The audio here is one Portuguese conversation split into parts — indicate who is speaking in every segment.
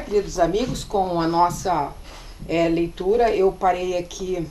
Speaker 1: queridos amigos, com a nossa leitura. Eu parei aqui.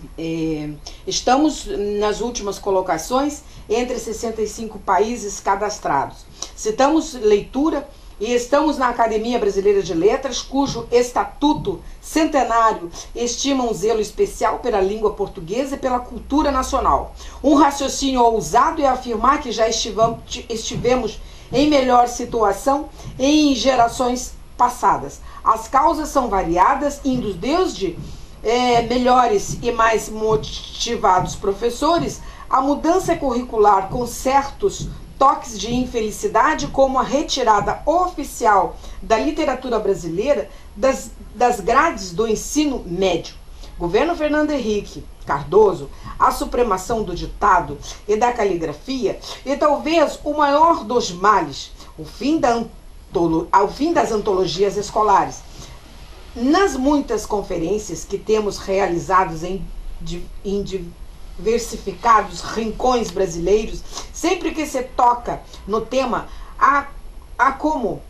Speaker 1: Estamos nas últimas colocações entre 65 países cadastrados. Citamos leitura e estamos na Academia Brasileira de Letras, cujo estatuto centenário estima um zelo especial pela língua portuguesa e pela cultura nacional. Um raciocínio ousado é afirmar que já estivemos em melhor situação em gerações passadas. As causas são variadas, indo desde melhores e mais motivados professores, a mudança curricular com certos toques de infelicidade, como a retirada oficial da literatura brasileira das grades do ensino médio. Governo Fernando Henrique Cardoso, a supremação do ditado e da caligrafia, e talvez o maior dos males, ao fim das antologias escolares. Nas muitas conferências que temos realizados em diversificados rincões brasileiros, sempre que se toca no tema, há como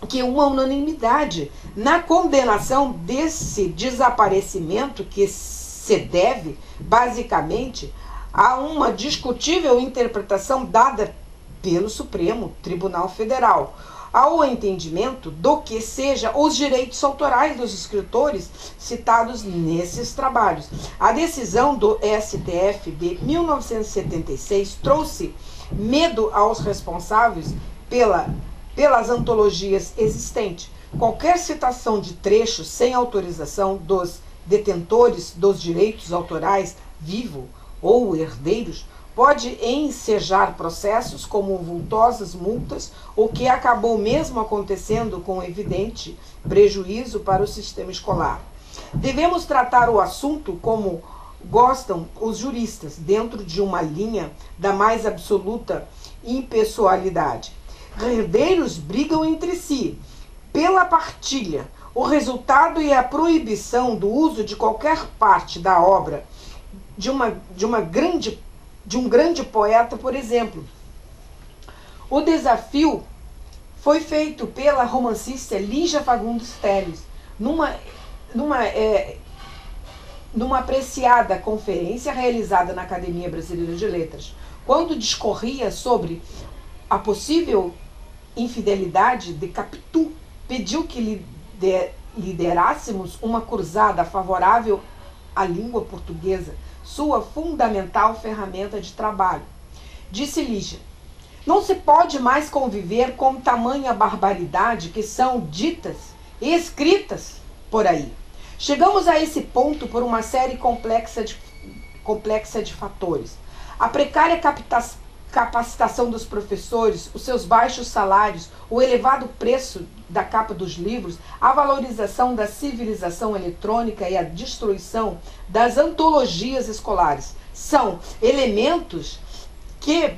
Speaker 1: que uma unanimidade na condenação desse desaparecimento que se deve, basicamente, a uma discutível interpretação dada pelo Supremo Tribunal Federal, ao entendimento do que seja os direitos autorais dos escritores citados nesses trabalhos. A decisão do STF de 1976 trouxe medo aos responsáveis pelas antologias existentes. Qualquer citação de trechos sem autorização dos detentores dos direitos autorais, vivo ou herdeiros, pode ensejar processos como vultosas multas, o que acabou mesmo acontecendo com evidente prejuízo para o sistema escolar. Devemos tratar o assunto como gostam os juristas, dentro de uma linha da mais absoluta impessoalidade. Herdeiros brigam entre si pela partilha. O resultado é a proibição do uso de qualquer parte da obra de um grande poeta, por exemplo. O desafio foi feito pela romancista Lígia Fagundes Telles numa apreciada conferência realizada na Academia Brasileira de Letras, quando discorria sobre a possível infidelidade de Capitu. Pediu que liderássemos uma cruzada favorável à língua portuguesa, sua fundamental ferramenta de trabalho. Disse Lígia: não se pode mais conviver com tamanha barbaridade que são ditas e escritas por aí. Chegamos a esse ponto por uma série complexa de fatores. A precária capacitação dos professores, os seus baixos salários, o elevado preço da capa dos livros, a valorização da civilização eletrônica e a destruição das antologias escolares são elementos que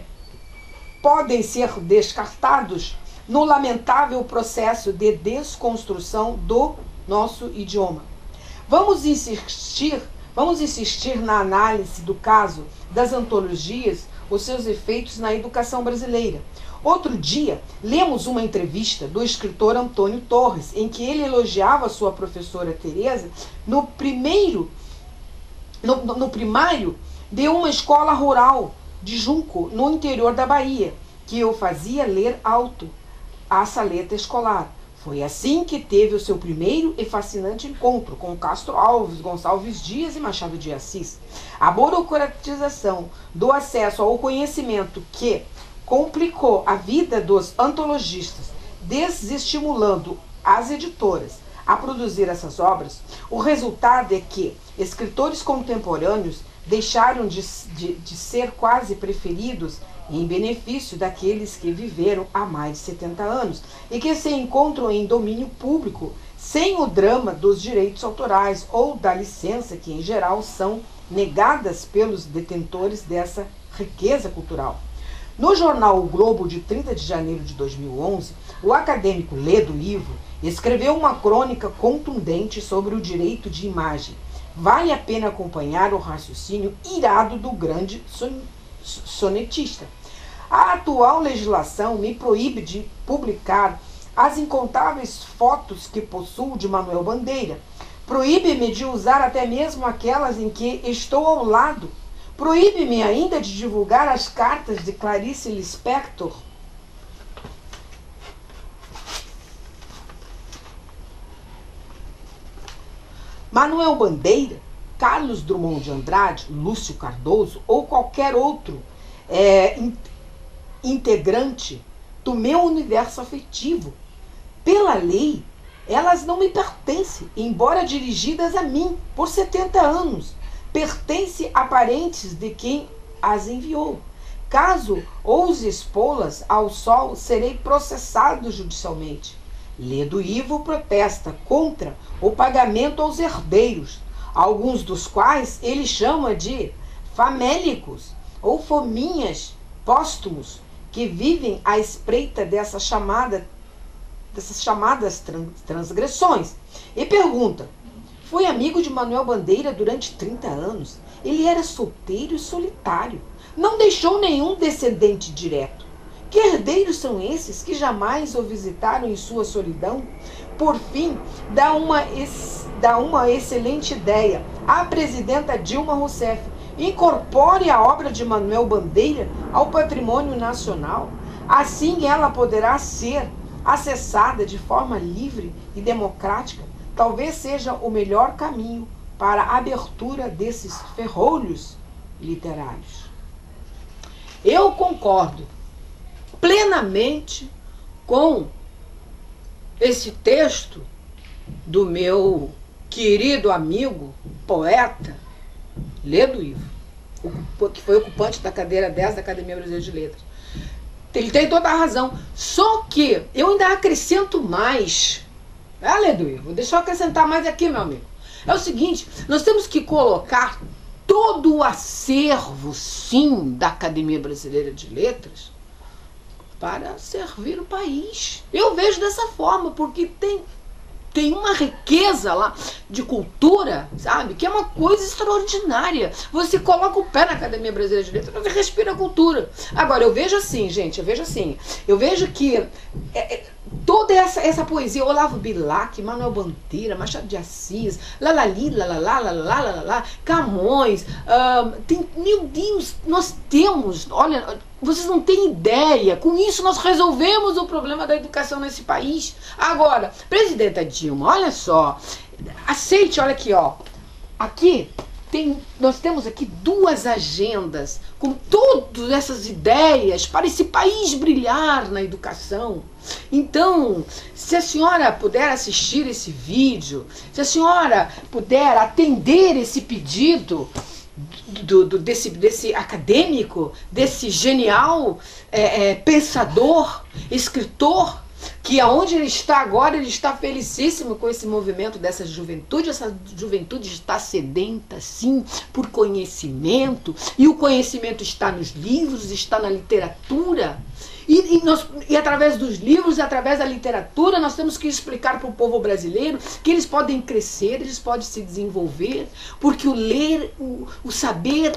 Speaker 1: podem ser descartados no lamentável processo de desconstrução do nosso idioma. Vamos insistir na análise do caso das antologias, os seus efeitos na educação brasileira. Outro dia, lemos uma entrevista do escritor Antônio Torres, em que ele elogiava sua professora Tereza no primário de uma escola rural de Junco, no interior da Bahia, que o fazia ler alto a saleta escolar. Foi assim que teve o seu primeiro e fascinante encontro com Castro Alves, Gonçalves Dias e Machado de Assis. A burocratização do acesso ao conhecimento que complicou a vida dos antologistas, desestimulando as editoras a produzir essas obras, o resultado é que escritores contemporâneos deixaram de ser quase preferidos em benefício daqueles que viveram há mais de 70 anos e que se encontram em domínio público, sem o drama dos direitos autorais ou da licença, que em geral são negadas pelos detentores dessa riqueza cultural. No jornal O Globo, de 30 de janeiro de 2011, o acadêmico Ledo Livro escreveu uma crônica contundente sobre o direito de imagem. Vale a pena acompanhar o raciocínio irado do grande sonetista. A atual legislação me proíbe de publicar as incontáveis fotos que possuo de Manuel Bandeira. Proíbe-me de usar até mesmo aquelas em que estou ao lado. Proíbe-me ainda de divulgar as cartas de Clarice Lispector. Manuel Bandeira, Carlos Drummond de Andrade, Lúcio Cardoso ou qualquer outro integrante do meu universo afetivo. Pela lei, elas não me pertencem, embora dirigidas a mim por 70 anos. Pertence a parentes de quem as enviou. Caso ouse expô-las ao sol, serei processado judicialmente. Ledo Ivo protesta contra o pagamento aos herdeiros, alguns dos quais ele chama de famélicos ou fominhas póstumos, que vivem à espreita dessas chamadas transgressões. E pergunta: foi amigo de Manuel Bandeira durante 30 anos. Ele era solteiro e solitário. Não deixou nenhum descendente direto. Que herdeiros são esses que jamais o visitaram em sua solidão? Por fim, dá uma excelente ideia. A presidenta Dilma Rousseff: incorpore a obra de Manuel Bandeira ao patrimônio nacional. Assim ela poderá ser acessada de forma livre e democrática. Talvez seja o melhor caminho para a abertura desses ferrolhos literários. Eu concordo plenamente com esse texto do meu querido amigo, poeta, Ledo Ivo, que foi ocupante da cadeira 10 da Academia Brasileira de Letras. Ele tem toda a razão. Só que eu ainda acrescento mais. Ledo Ivo, deixa eu acrescentar mais aqui, meu amigo. É o seguinte, nós temos que colocar todo o acervo, sim, da Academia Brasileira de Letras para servir o país. Eu vejo dessa forma, porque tem uma riqueza lá de cultura, sabe? Que é uma coisa extraordinária. Você coloca o pé na Academia Brasileira de Letras, você respira a cultura. Agora, eu vejo assim, gente, eu vejo que toda essa poesia, Olavo Bilac, Manuel Bandeira, Machado de Assis, Lalali, Lalalá, Camões, meu Deus, nós temos, olha, vocês não têm ideia, com isso nós resolvemos o problema da educação nesse país. Agora, presidenta Dilma, olha só, aceite, olha aqui, ó, aqui nós temos aqui 2 agendas com todas essas ideias para esse país brilhar na educação. Então, se a senhora puder assistir esse vídeo, se a senhora puder atender esse pedido desse acadêmico, desse genial pensador, escritor, que aonde ele está agora, ele está felicíssimo com esse movimento dessa juventude. Essa juventude está sedenta, sim, por conhecimento, e o conhecimento está nos livros, está na literatura. E através dos livros, através da literatura, nós temos que explicar para o povo brasileiro que eles podem crescer, eles podem se desenvolver, porque o saber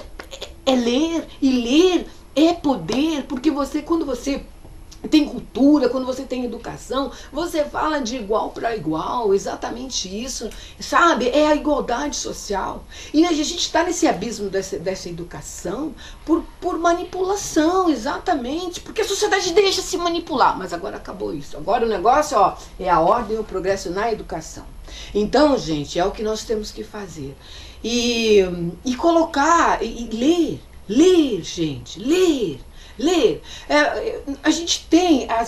Speaker 1: é ler, e ler é poder, porque quando você tem cultura, quando você tem educação, você fala de igual para igual, exatamente isso, sabe? É a igualdade social. E a gente está nesse abismo dessa educação por manipulação, exatamente, porque a sociedade deixa se manipular, mas agora acabou isso. Agora o negócio, é a ordem e o progresso na educação. Então, gente, é o que nós temos que fazer. E colocar, e ler, gente, ler. A gente tem a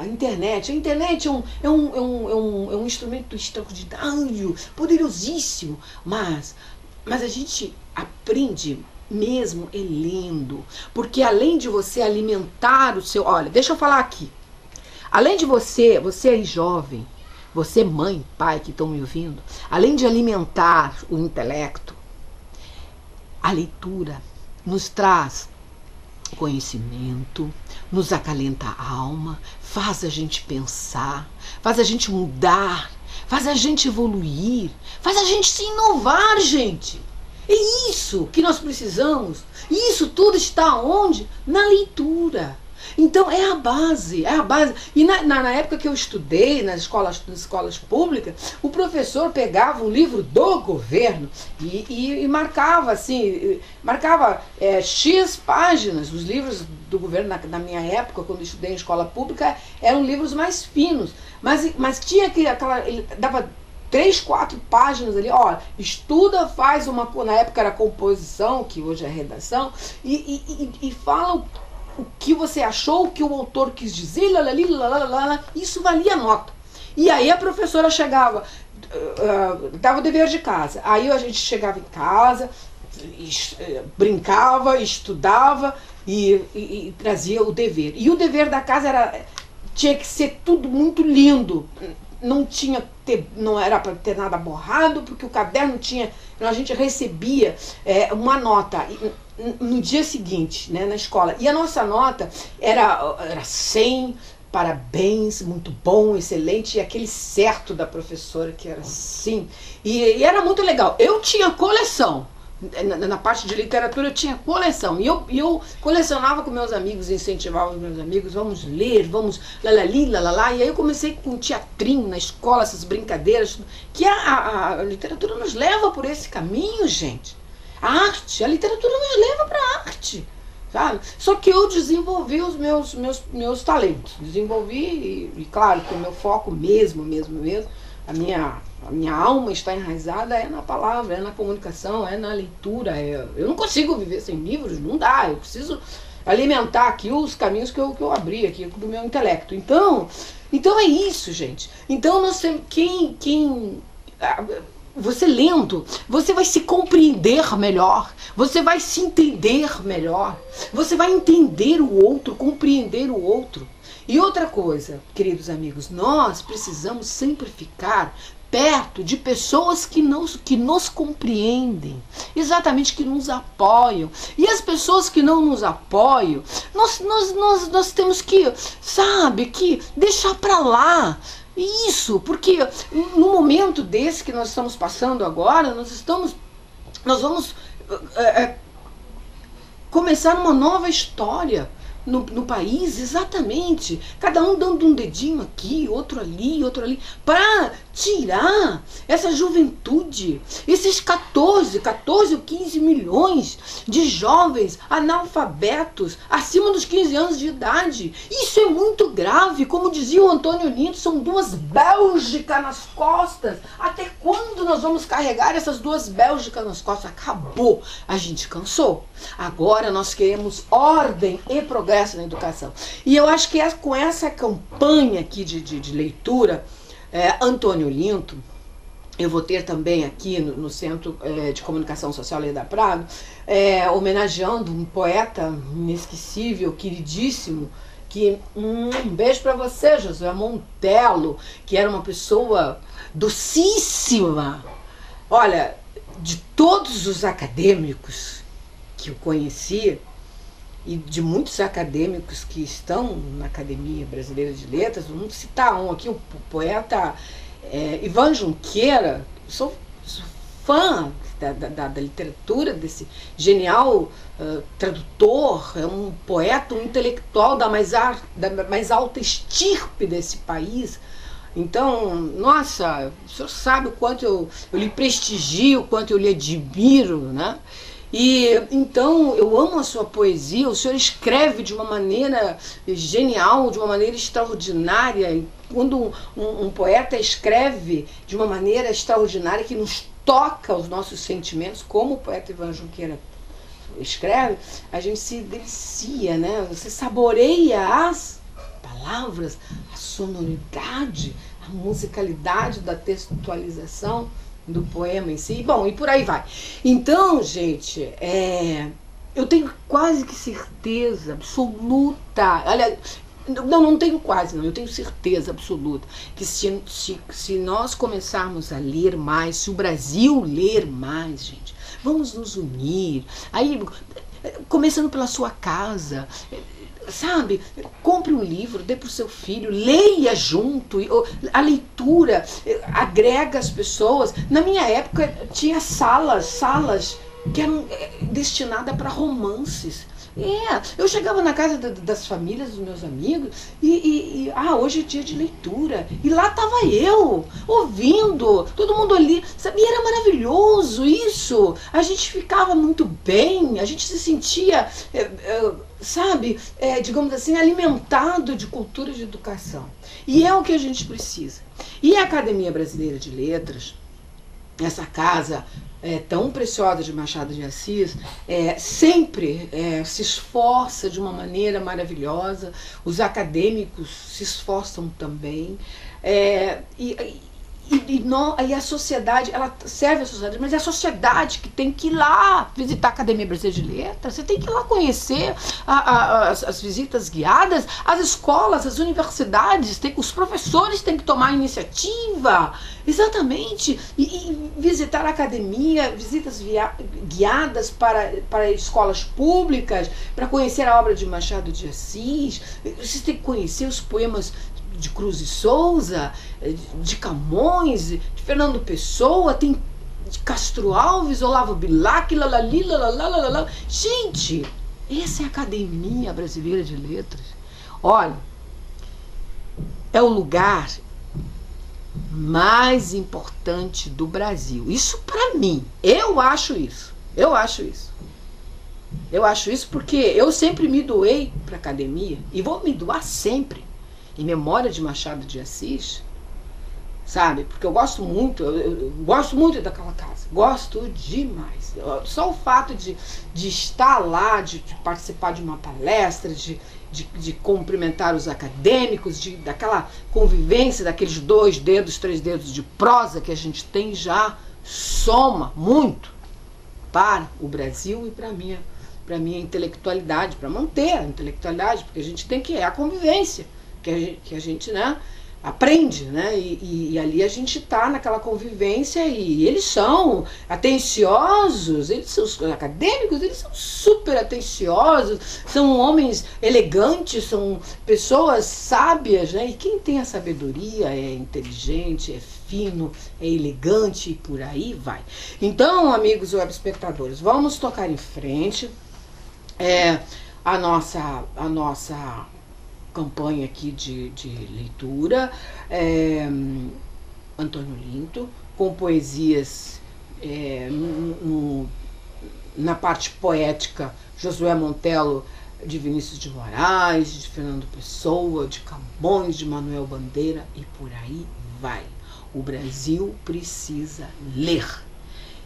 Speaker 1: internet. A internet é um instrumento extraordinário, poderosíssimo, mas a gente aprende mesmo lendo, porque além de você alimentar o seu... Olha, deixa eu falar aqui. Além de você aí jovem, você mãe, pai que estão me ouvindo, além de alimentar o intelecto, a leitura nos traz conhecimento, nos acalenta a alma, faz a gente pensar, faz a gente mudar, faz a gente evoluir, faz a gente se inovar, gente. É isso que nós precisamos. E isso tudo está onde? Na leitura. Então é a base, é a base. E na época que eu estudei nas escolas públicas, o professor pegava um livro do governo e marcava assim, marcava X páginas. Os livros do governo na minha época, quando eu estudei em escola pública, eram livros mais finos. Mas tinha ele dava 3, 4 páginas ali, ó, estuda, faz na época era composição, que hoje é redação, e fala o que você achou, o que o autor quis dizer, isso valia nota. E aí a professora chegava, dava o dever de casa, aí a gente chegava em casa, brincava, estudava e trazia o dever. E o dever da casa tinha que ser tudo muito lindo. Não era para ter nada borrado, porque o caderno tinha. A gente recebia uma nota no dia seguinte, né, na escola. E a nossa nota era 100, parabéns, muito bom, excelente, e aquele certo da professora que era assim. E era muito legal. Eu tinha coleção. Na parte de literatura eu tinha coleção, e eu colecionava com meus amigos, incentivava os meus amigos, vamos ler, vamos lalali, e aí eu comecei com teatrinho na escola, essas brincadeiras, que a literatura nos leva por esse caminho, gente. A literatura nos leva para a arte, sabe? Só que eu desenvolvi os meus talentos, desenvolvi, e claro que o meu foco mesmo, a minha alma está enraizada na palavra, na comunicação, na leitura. Eu não consigo viver sem livros, não dá. Eu preciso alimentar aqui os caminhos que eu abri aqui do meu intelecto. Então é isso, gente. Então nós temos você lendo, você vai se compreender melhor, você vai se entender melhor, você vai entender o outro, compreender o outro. E outra coisa, queridos amigos, nós precisamos sempre ficar perto de pessoas que nos compreendem, exatamente, que nos apoiam. E as pessoas que não nos apoiam, nós temos que, que deixar para lá. Isso, porque no momento desse que nós estamos passando agora, nós vamos começar uma nova história no país, exatamente, cada um dando um dedinho aqui, outro ali, para tirar essa juventude, esses 14 ou 15 milhões de jovens analfabetos acima dos 15 anos de idade. Isso é muito grave, como dizia o Antônio Olinto, são 2 Bélgicas nas costas. Até quando nós vamos carregar essas 2 Bélgicas nas costas? Acabou, a gente cansou. Agora nós queremos ordem e progresso na educação. E eu acho que com essa campanha aqui de leitura, Antônio Olinto, eu vou ter também aqui no Centro de Comunicação Social Leda Prado, homenageando um poeta inesquecível, queridíssimo, um beijo para você, Josué Montelo, que era uma pessoa docíssima. Olha, de todos os acadêmicos que eu conheci, e de muitos acadêmicos que estão na Academia Brasileira de Letras, vamos citar um aqui, o poeta Ivan Junqueira. Sou fã da literatura desse genial tradutor, é um poeta, um intelectual da mais alta estirpe desse país. Então, nossa, o senhor sabe o quanto eu lhe prestigio, o quanto eu lhe admiro, né? E então eu amo a sua poesia, o senhor escreve de uma maneira genial, de uma maneira extraordinária. E quando um poeta escreve de uma maneira extraordinária que nos toca os nossos sentimentos, como o poeta Ivan Junqueira escreve, a gente se delicia, né? Você saboreia as palavras, a sonoridade, a musicalidade da textualização do poema em si. Bom, e por aí vai. Então, gente, eu tenho quase que certeza absoluta, olha, não tenho quase, não, eu tenho certeza absoluta que se nós começarmos a ler mais, se o Brasil ler mais, gente, vamos nos unir, aí, começando pela sua casa, sabe, compre um livro, dê para o seu filho, leia junto. A leitura agrega as pessoas. Na minha época tinha salas que eram destinadas para romances. Eu chegava na casa das famílias dos meus amigos hoje é dia de leitura. E lá estava eu, ouvindo, todo mundo ali, sabe? E era maravilhoso isso. A gente ficava muito bem, a gente se sentia, digamos assim, alimentado de cultura de educação. E é o que a gente precisa. E a Academia Brasileira de Letras, essa casa tão preciosa de Machado de Assis, sempre se esforça de uma maneira maravilhosa, os acadêmicos se esforçam também, e a sociedade, ela serve a sociedade, mas é a sociedade que tem que ir lá visitar a Academia Brasileira de Letras, você tem que ir lá conhecer as visitas guiadas, as escolas, as universidades, os professores têm que tomar a iniciativa, exatamente, e visitar a academia, visitas guiadas para escolas públicas, para conhecer a obra de Machado de Assis, você tem que conhecer os poemas de Cruz e Souza, de Camões, de Fernando Pessoa, tem de Castro Alves, Olavo Bilac, lalali, lalalala. Gente, essa é a Academia Brasileira de Letras. Olha, é o lugar mais importante do Brasil. Isso para mim. Eu acho isso porque eu sempre me doei para a academia e vou me doar sempre. Em memória de Machado de Assis, sabe? Porque eu gosto muito, eu gosto muito daquela casa, gosto demais. Só o fato de estar lá, de participar de uma palestra, de cumprimentar os acadêmicos, daquela convivência, daqueles 2 dedos, 3 dedos de prosa que a gente tem, já soma muito para o Brasil e para a minha intelectualidade, para manter a intelectualidade, porque a gente tem que a convivência. Que a gente aprende, né? E ali a gente está naquela convivência e eles são atenciosos, os acadêmicos, eles são super atenciosos, são homens elegantes, são pessoas sábias, né? E quem tem a sabedoria é inteligente, é fino, é elegante e por aí vai. Então, amigos web espectadores, vamos tocar em frente. A nossa campanha aqui de leitura, Antônio Linto, com poesias na parte poética, Josué Montello, de Vinícius de Moraes, de Fernando Pessoa, de Camões, de Manuel Bandeira e por aí vai. O Brasil precisa ler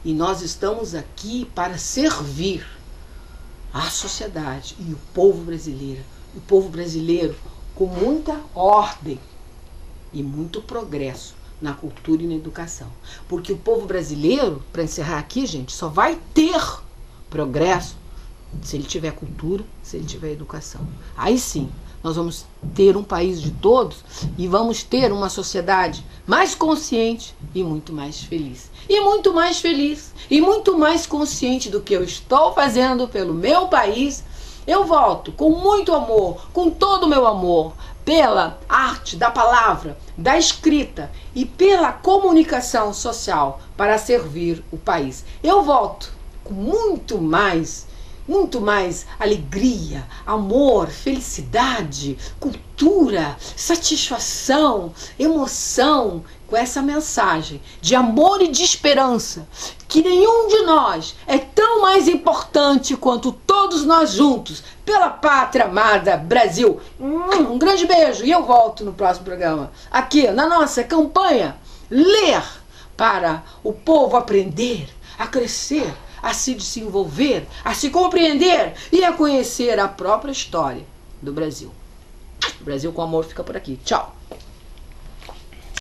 Speaker 1: e nós estamos aqui para servir a sociedade e o povo brasileiro com muita ordem e muito progresso na cultura e na educação. Porque o povo brasileiro, para encerrar aqui, gente, só vai ter progresso se ele tiver cultura, se ele tiver educação. Aí sim, nós vamos ter um país de todos e vamos ter uma sociedade mais consciente e muito mais feliz. E muito mais feliz e muito mais consciente do que eu estou fazendo pelo meu país. Eu volto com muito amor, com todo o meu amor, pela arte da palavra, da escrita e pela comunicação social para servir o país. Eu volto com muito mais alegria, amor, felicidade, cultura, satisfação, emoção, com essa mensagem de amor e de esperança, que nenhum de nós é tão mais importante quanto todos nós juntos, pela pátria amada Brasil. Um grande beijo e eu volto no próximo programa, aqui na nossa campanha Ler, para o povo aprender, a crescer, a se desenvolver, a se compreender e a conhecer a própria história do Brasil. O Brasil com amor fica por aqui. Tchau!